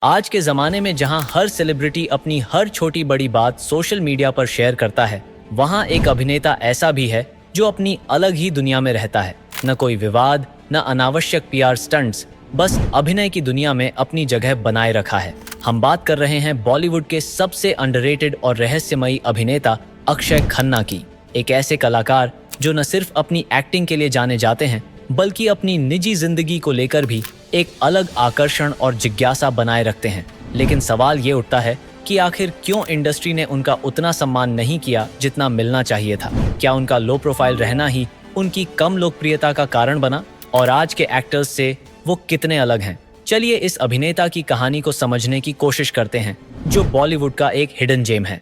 आज के ज़माने में जहां हर सेलिब्रिटी अपनी हर छोटी बड़ी बात सोशल मीडिया पर शेयर करता है, वहां एक अभिनेता ऐसा भी है जो अपनी अलग ही दुनिया में रहता है। न कोई विवाद, न अनावश्यक पीआर स्टंट्स, बस अभिनय की दुनिया में अपनी जगह बनाए रखा है। हम बात कर रहे हैं बॉलीवुड के सबसे अंडररेटेड और रहस्यमयी अभिनेता अक्षय खन्ना की। एक ऐसे कलाकार जो न सिर्फ अपनी एक्टिंग के लिए जाने जाते हैं, बल्कि अपनी निजी जिंदगी को लेकर भी एक अलग आकर्षण और जिज्ञासा बनाए रखते हैं। लेकिन सवाल ये उठता है कि आखिर क्यों इंडस्ट्री ने उनका उतना सम्मान नहीं किया जितना मिलना चाहिए था? क्या उनका लो प्रोफाइल रहना ही उनकी कम लोकप्रियता का कारण बना? और आज के एक्टर्स से वो कितने अलग हैं? चलिए इस अभिनेता की कहानी को समझने की कोशिश करते हैं, जो बॉलीवुड का एक हिडन जेम है।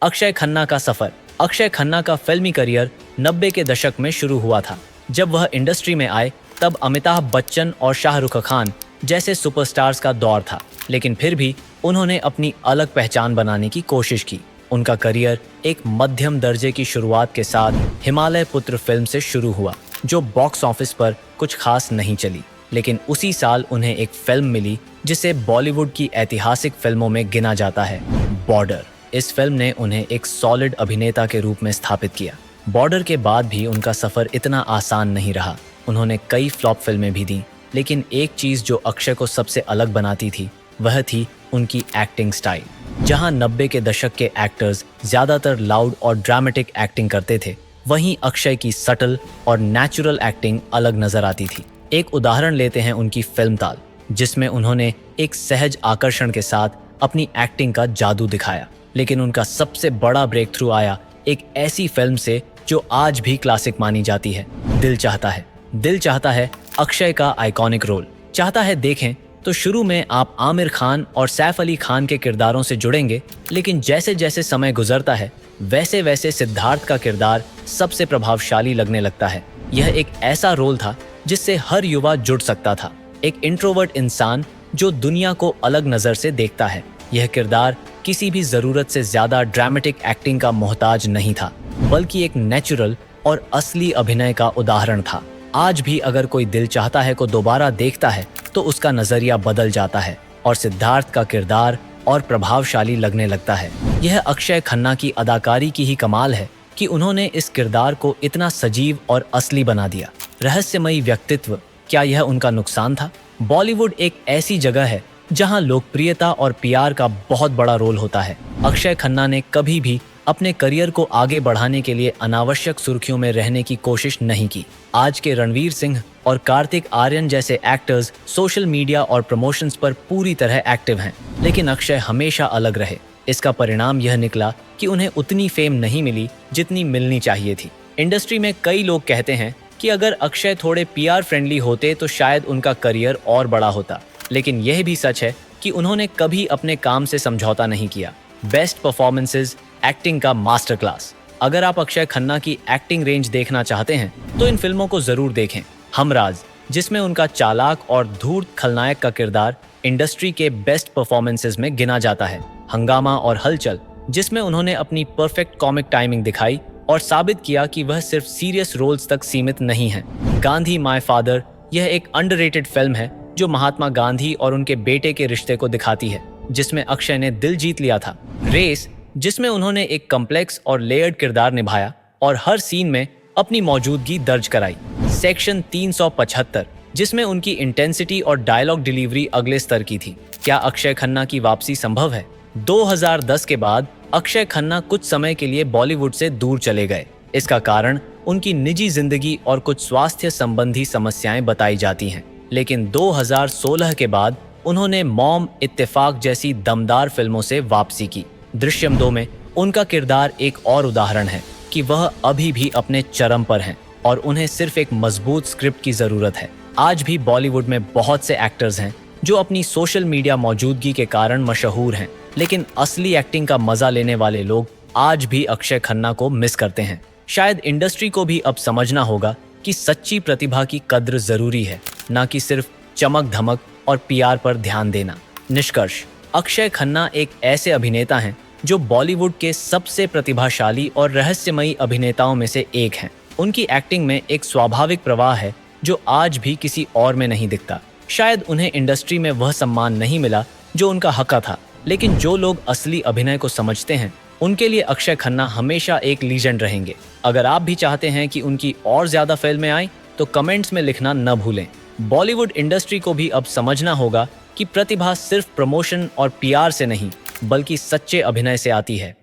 अक्षय खन्ना का सफर। अक्षय खन्ना का फिल्मी करियर 90 के दशक में शुरू हुआ था। जब वह इंडस्ट्री में आए तब अमिताभ बच्चन और शाहरुख खान जैसे सुपरस्टार्स का दौर था, लेकिन फिर भी उन्होंने अपनी अलग पहचान बनाने की कोशिश की। उनका करियर एक मध्यम दर्जे की शुरुआत के साथ हिमालय पुत्र फिल्म से शुरू हुआ, जो बॉक्स ऑफिस पर कुछ खास नहीं चली। लेकिन उसी साल उन्हें एक फिल्म मिली जिसे बॉलीवुड की ऐतिहासिक फिल्मों में गिना जाता है, बॉर्डर। इस फिल्म ने उन्हें एक सॉलिड अभिनेता के रूप में स्थापित किया। बॉर्डर के बाद भी उनका सफर इतना आसान नहीं रहा। उन्होंने कई फ्लॉप फिल्में भी दी, लेकिन एक चीज जो अक्षय को सबसे अलग बनाती थी, वह थी उनकी एक्टिंग स्टाइल। जहां 90 के दशक के एक्टर्स ज्यादातर लाउड और ड्रामेटिक एक्टिंग करते थे, वहीं अक्षय की सटल और नेचुरल एक्टिंग अलग नजर आती थी। एक उदाहरण लेते हैं उनकी फिल्म ताल, जिसमें उन्होंने एक सहज आकर्षण के साथ अपनी एक्टिंग का जादू दिखाया। लेकिन उनका सबसे बड़ा ब्रेक थ्रू आया एक ऐसी फिल्म से जो आज भी क्लासिक मानी जाती है, दिल चाहता है। दिल चाहता है अक्षय का आइकॉनिक रोल। चाहता है देखें तो शुरू में आप आमिर खान और सैफ अली खान के किरदारों से जुड़ेंगे, लेकिन जैसे जैसे समय गुजरता है वैसे वैसे सिद्धार्थ का किरदार सबसे प्रभावशाली लगने लगता है। यह एक ऐसा रोल था जिससे हर युवा जुड़ सकता था, एक इंट्रोवर्ट इंसान जो दुनिया को अलग नजर से देखता है। यह किरदार किसी भी जरूरत से ज्यादा ड्रामेटिक एक्टिंग का मोहताज नहीं था, बल्कि एक नेचुरल और असली अभिनय का उदाहरण था। आज भी अगर कोई दिल चाहता है को दोबारा देखता है तो उसका नजरिया बदल जाता है और सिद्धार्थ का किरदार और प्रभावशाली लगने लगता है। यह अक्षय खन्ना की अदाकारी की ही कमाल है कि उन्होंने इस किरदार को इतना सजीव और असली बना दिया। रहस्यमयी व्यक्तित्व, क्या यह उनका नुकसान था? बॉलीवुड एक ऐसी जगह है जहां लोकप्रियता और पीआर का बहुत बड़ा रोल होता है। अक्षय खन्ना ने कभी भी अपने करियर को आगे बढ़ाने के लिए अनावश्यक सुर्खियों में रहने की कोशिश नहीं की। आज के रणवीर सिंह और कार्तिक आर्यन जैसे एक्टर्स सोशल मीडिया और प्रमोशंस पर पूरी तरह एक्टिव हैं, लेकिन अक्षय हमेशा अलग रहे। इसका परिणाम यह निकला कि उन्हें उतनी फेम नहीं मिली जितनी मिलनी चाहिए थी। इंडस्ट्री में कई लोग कहते हैं कि अगर अक्षय थोड़े पीआर फ्रेंडली होते तो शायद उनका करियर और बड़ा होता, लेकिन यह भी सच है कि उन्होंने कभी अपने काम से समझौता नहीं किया। बेस्ट परफॉर्मेंसेस, एक्टिंग का मास्टर क्लास। अगर आप अक्षय खन्ना की एक्टिंग रेंज देखना चाहते हैं तो इन फिल्मों को जरूर देखें। हमराज, जिसमें उनका चालाक और धूर्त खलनायक का किरदार इंडस्ट्री के बेस्ट परफॉर्मेंसेस में गिना जाता है। हंगामा और हलचल, जिसमें उन्होंने अपनी परफेक्ट कॉमिक टाइमिंग दिखाई और साबित किया कि वह सिर्फ सीरियस रोल्स तक सीमित नहीं है। गांधी माय फादर, यह एक अंडररेटेड फिल्म है जो महात्मा गांधी और उनके बेटे के रिश्ते को दिखाती है, जिसमें अक्षय ने दिल जीत लिया था। रेस, जिसमें उन्होंने एक कॉम्प्लेक्स और लेयर्ड किरदार निभाया और हर सीन में अपनी मौजूदगी दर्ज कराई। सेक्शन 375, जिसमें उनकी इंटेंसिटी और डायलॉग डिलीवरी अगले स्तर की थी। क्या अक्षय खन्ना की वापसी संभव है? 2010 के बाद अक्षय खन्ना कुछ समय के लिए बॉलीवुड से दूर चले गए। इसका कारण उनकी निजी जिंदगी और कुछ स्वास्थ्य संबंधी समस्याएं बताई जाती हैं। लेकिन 2016 के बाद उन्होंने मॉम, इत्तेफाक जैसी दमदार फिल्मों से वापसी की। दृश्यम 2 में उनका किरदार एक और उदाहरण है कि वह अभी भी अपने चरम पर हैं और उन्हें सिर्फ एक मजबूत स्क्रिप्ट की जरूरत है। आज भी बॉलीवुड में बहुत से एक्टर्स हैं जो अपनी सोशल मीडिया मौजूदगी के कारण मशहूर हैं, लेकिन असली एक्टिंग का मजा लेने वाले लोग आज भी अक्षय खन्ना को मिस करते हैं। शायद इंडस्ट्री को भी अब समझना होगा कि सच्ची प्रतिभा की कद्र जरूरी है। ना कि सिर्फ चमक धमक और पीआर पर ध्यान देना। निष्कर्ष, अक्षय खन्ना एक ऐसे अभिनेता हैं जो बॉलीवुड के सबसे प्रतिभाशाली और रहस्यमयी अभिनेताओं में से एक हैं। उनकी एक्टिंग में एक स्वाभाविक प्रवाह है जो आज भी किसी और में नहीं दिखता। शायद उन्हें इंडस्ट्री में वह सम्मान नहीं मिला जो उनका हक था, लेकिन जो लोग असली अभिनय को समझते हैं उनके लिए अक्षय खन्ना हमेशा एक लीजेंड रहेंगे। अगर आप भी चाहते हैं कि उनकी और ज्यादा फिल्में आएं, तो कमेंट्स में लिखना न भूलें। बॉलीवुड इंडस्ट्री को भी अब समझना होगा कि प्रतिभा सिर्फ प्रमोशन और पीआर से नहीं, बल्कि सच्चे अभिनय से आती है।